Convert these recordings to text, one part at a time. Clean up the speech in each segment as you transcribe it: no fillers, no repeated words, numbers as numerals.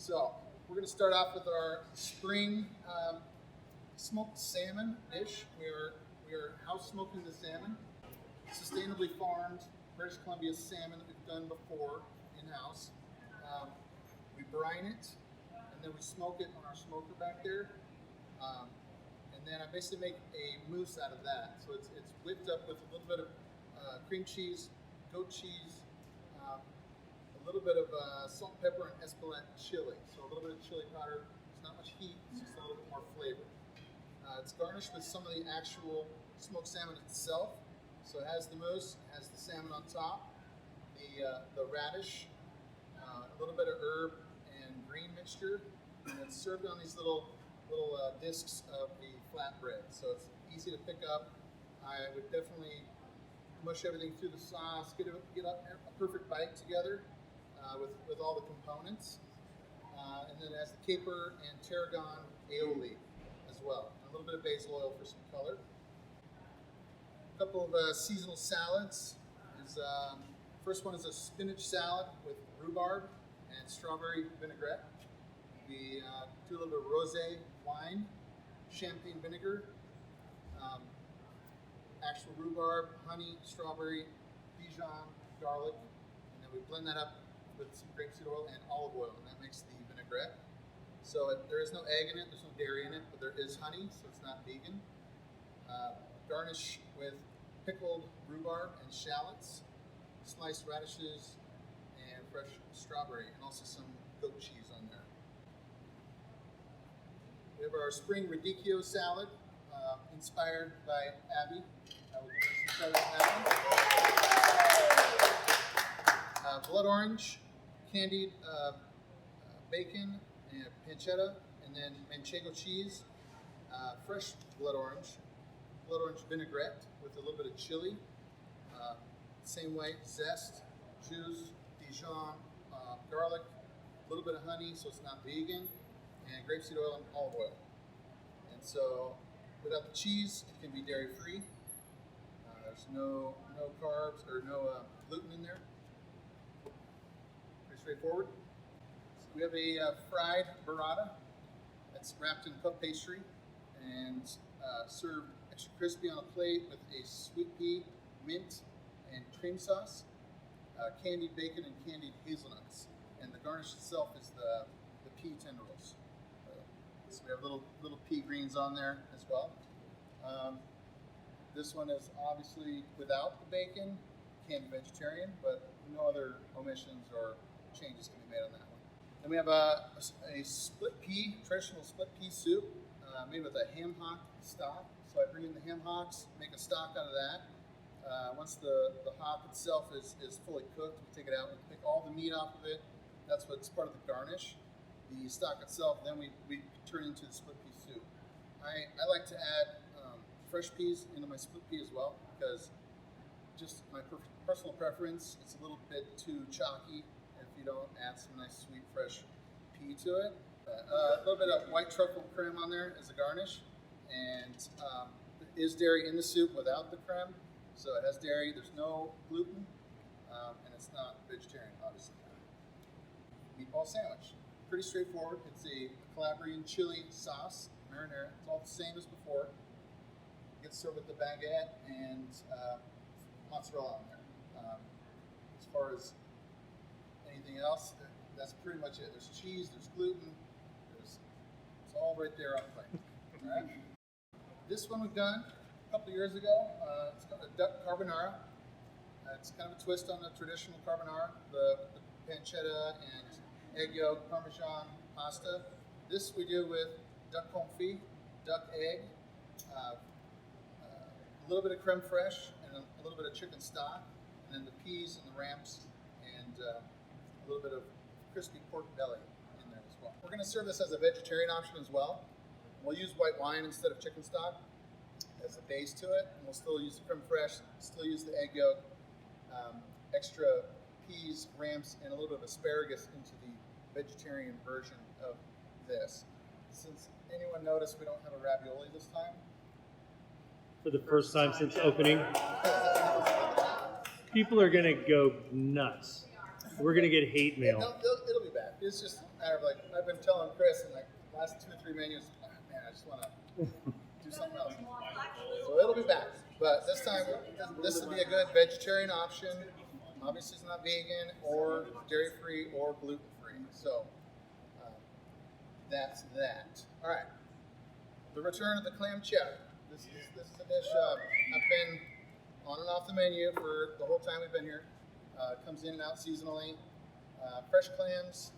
So we're going to start off with our spring smoked salmon dish. We are house smoking the salmon, sustainably farmed British Columbia salmon that we've done before in-house. We brine it, and then we smoke it on our smoker back there. And then I basically make a mousse out of that. So it's whipped up with a little bit of cream cheese, goat cheese, a little bit of salt, pepper, and Espelette chili. So a little bit of chili powder. It's not much heat, it's just a little bit more flavor. It's garnished with some of the actual smoked salmon itself. So it has the mousse, it has the salmon on top, the radish, a little bit of herb and green mixture, and it's served on these little discs of the flatbread. So it's easy to pick up. I would definitely mush everything through the sauce, get a perfect bite together with all the components. And then it has the caper and tarragon aioli as well. And a little bit of basil oil for some color. A couple of seasonal salads. First one is a spinach salad with rhubarb and strawberry vinaigrette. We do a little bit of rosé wine, champagne vinegar, actual rhubarb, honey, strawberry, Dijon, garlic, and then we blend that up with some grapeseed oil and olive oil, and that makes the vinaigrette. So there is no egg in it, there's no dairy in it, but there is honey, so it's not vegan. Garnish with pickled rhubarb and shallots, sliced radishes, and fresh strawberry, and also some goat cheese on there. We have our spring radicchio salad, inspired by Abby. I will give her some credit on that one. Blood orange, candied bacon, and pancetta, and then manchego cheese, fresh blood orange vinaigrette with a little bit of chili. Same way, zest, juice, Dijon, garlic, a little bit of honey, so it's not vegan, and grapeseed oil and olive oil. And so, without the cheese, it can be dairy-free. There's no carbs or no gluten in there. Pretty straightforward. So we have a fried burrata that's wrapped in puff pastry and served extra crispy on a plate with a sweet pea, mint, and cream sauce, candied bacon, and candied hazelnuts. And the garnish itself is the pea tendrils. So we have little pea greens on there as well. This one is obviously without the bacon, can be vegetarian, but no other omissions or changes can be made on that one. Then we have a traditional split pea soup made with a ham hock stock. So I bring in the ham hocks, make a stock out of that. Once the hock itself is fully cooked, we take it out and pick all the meat off of it. That's what's part of the garnish. The stock itself, then we turn into the split pea soup. I like to add fresh peas into my split pea as well, because just my personal preference, it's a little bit too chalky if you don't add some nice sweet fresh pea to it. A little bit of white truffle creme on there as a garnish, and there is dairy in the soup without the creme, so it has dairy, there's no gluten, and it's not vegetarian, obviously. Meatball sandwich. Pretty straightforward. It's a Calabrian chili sauce, marinara. It's all the same as before. It gets served with the baguette and mozzarella on there. As far as anything else, that's pretty much it. There's cheese, there's gluten, it's all right there on the plate. All right. This one we've done a couple years ago. It's called a duck carbonara. It's kind of a twist on the traditional carbonara, the pancetta and egg yolk, Parmesan pasta. This we do with duck confit, duck egg, a little bit of creme fraiche, and a little bit of chicken stock, and then the peas and the ramps, and a little bit of crispy pork belly in there as well. We're going to serve this as a vegetarian option as well. We'll use white wine instead of chicken stock as a base to it, and we'll still use the creme fraiche, still use the egg yolk, extra peas, ramps, and a little bit of asparagus into the vegetarian version of this. Since anyone noticed we don't have a ravioli this time. For the first time since opening. People are going to go nuts. We're going to get hate mail. It'll be back. It's just I've been telling Chris in like the last 2 or 3 menus, man, I just want to do something else. So it'll be back, but this time this will be a good vegetarian option. Obviously, it's not vegan or dairy free or gluten free. So that's that. All right, the return of the clam chowder. This is a dish I've been on and off the menu for the whole time we've been here. Comes in and out seasonally. Fresh clams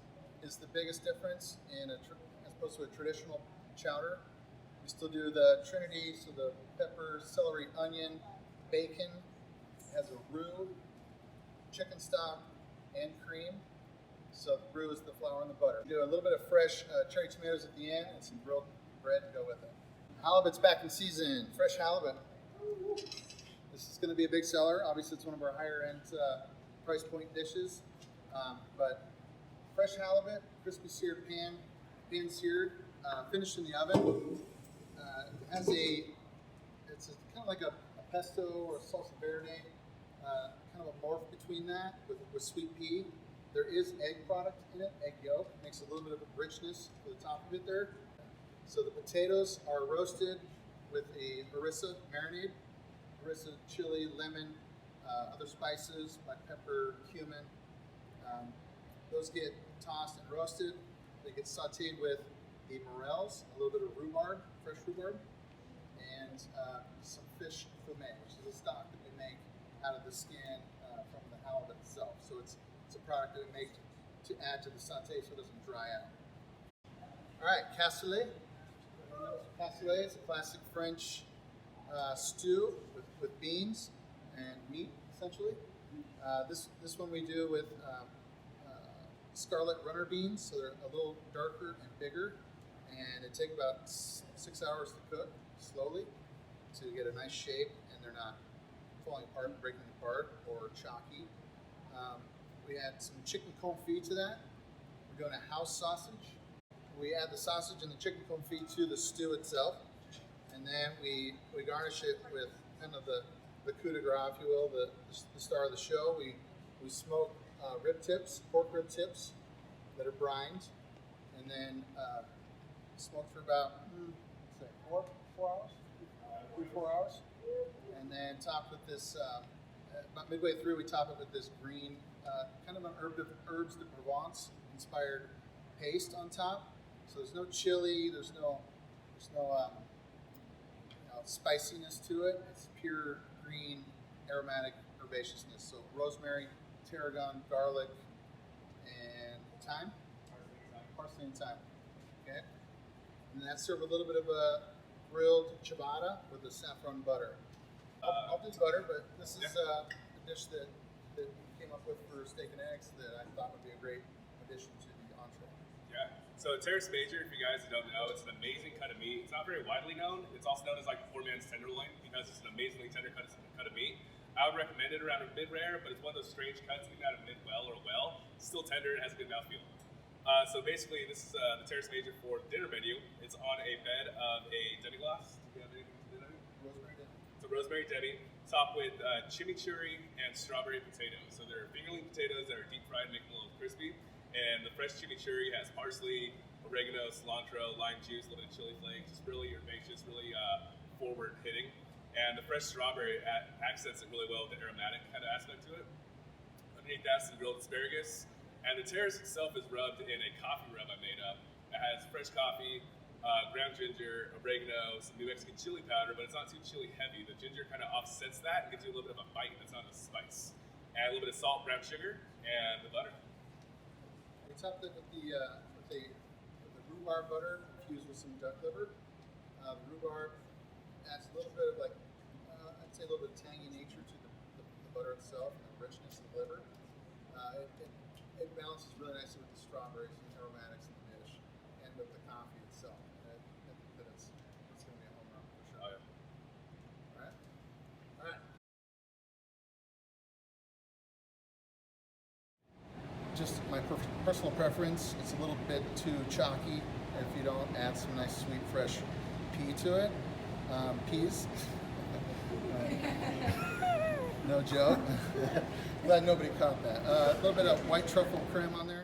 is the biggest difference as opposed to a traditional chowder. We still do the Trinity, so the pepper, celery, onion, bacon. It has a roux, chicken stock, and cream. So the roux is the flour and the butter. We do a little bit of fresh cherry tomatoes at the end and some grilled bread to go with it. Halibut's back in season. Fresh halibut. This is going to be a big seller. Obviously, it's one of our higher end price point dishes. But fresh halibut, crispy seared pan seared, finished in the oven. It's kind of like a pesto or a salsa verde, kind of a morph between that with sweet pea. There is egg product in it, egg yolk, makes a little bit of a richness to the top of it there. So the potatoes are roasted with a harissa marinade, harissa, chili, lemon, other spices, black pepper, cumin. Those get tossed and roasted. They get sauteed with the morels, a little bit of rhubarb, fresh rhubarb, and some fish fumet, which is a stock that we make out of the skin from the halibut itself. So it's a product that we make to add to the saute so it doesn't dry out. All right, cassoulet. Cassoulet is a classic French stew with beans and meat, essentially. This one we do with scarlet runner beans, so they're a little darker and bigger, and it takes about 6 hours to cook slowly to get a nice shape, and they're not falling apart and breaking apart or chalky. We add some chicken confit to that. We're doing a house sausage. We add the sausage and the chicken confit to the stew itself, and then we garnish it with kind of the coup de grace, if you will, the star of the show. We smoke pork rib tips that are brined, and then smoked for about 4 hours, 3-4 hours, and then topped with this. About midway through, we top it with this green, kind of an herbs de Provence inspired paste on top. So there's no chili, there's no spiciness to it. It's pure green aromatic herbaceousness. So rosemary, tarragon, garlic, and thyme. Parsley and thyme. Okay. And that's served with a little bit of a grilled ciabatta with the saffron butter. I'll do butter, but this is a dish that we came up with for steak and eggs that I thought would be a great addition to the entree. Yeah. So Terrace Major, if you guys don't know, it's an amazing cut of meat. It's not very widely known. It's also known as like a poor man's tenderloin because it's an amazingly tender cut of meat. I would recommend it around a mid-rare, but it's one of those strange cuts, even at a mid-well or well. It's still tender and has a good mouthfeel. So basically, this is the Terrace Major for dinner menu. It's on a bed of a demi-glace. Do you have anything to do that? Rosemary demi. It's a rosemary demi, topped with chimichurri and strawberry potatoes. So they're fingerling potatoes that are deep fried, making them a little crispy. And the fresh chimichurri has parsley, oregano, cilantro, lime juice, a little bit of chili flakes. Just really herbaceous, really forward hitting. And the fresh strawberry accents it really well with the aromatic kind of aspect to it. Underneath that, some grilled asparagus. And the terrace itself is rubbed in a coffee rub I made up. It has fresh coffee, ground ginger, oregano, some New Mexican chili powder, but it's not too chili heavy. The ginger kind of offsets that and gives you a little bit of a bite that's not a spice. And a little bit of salt, brown sugar, and the butter. We topped it with the rhubarb butter infused with some duck liver. The rhubarb adds a little bit of I'd say a little bit of tangy nature to the butter itself and the richness of the liver. It balances really nicely with the strawberries and the aromatics in the dish and with the coffee itself. And I think that it's going to be a home run for sure. Oh, yeah. All right. Just my personal preference, it's a little bit too chalky if you don't add some nice sweet fresh pea to it. Peas. No joke. Glad nobody caught that. A little bit of white truffle creme on there.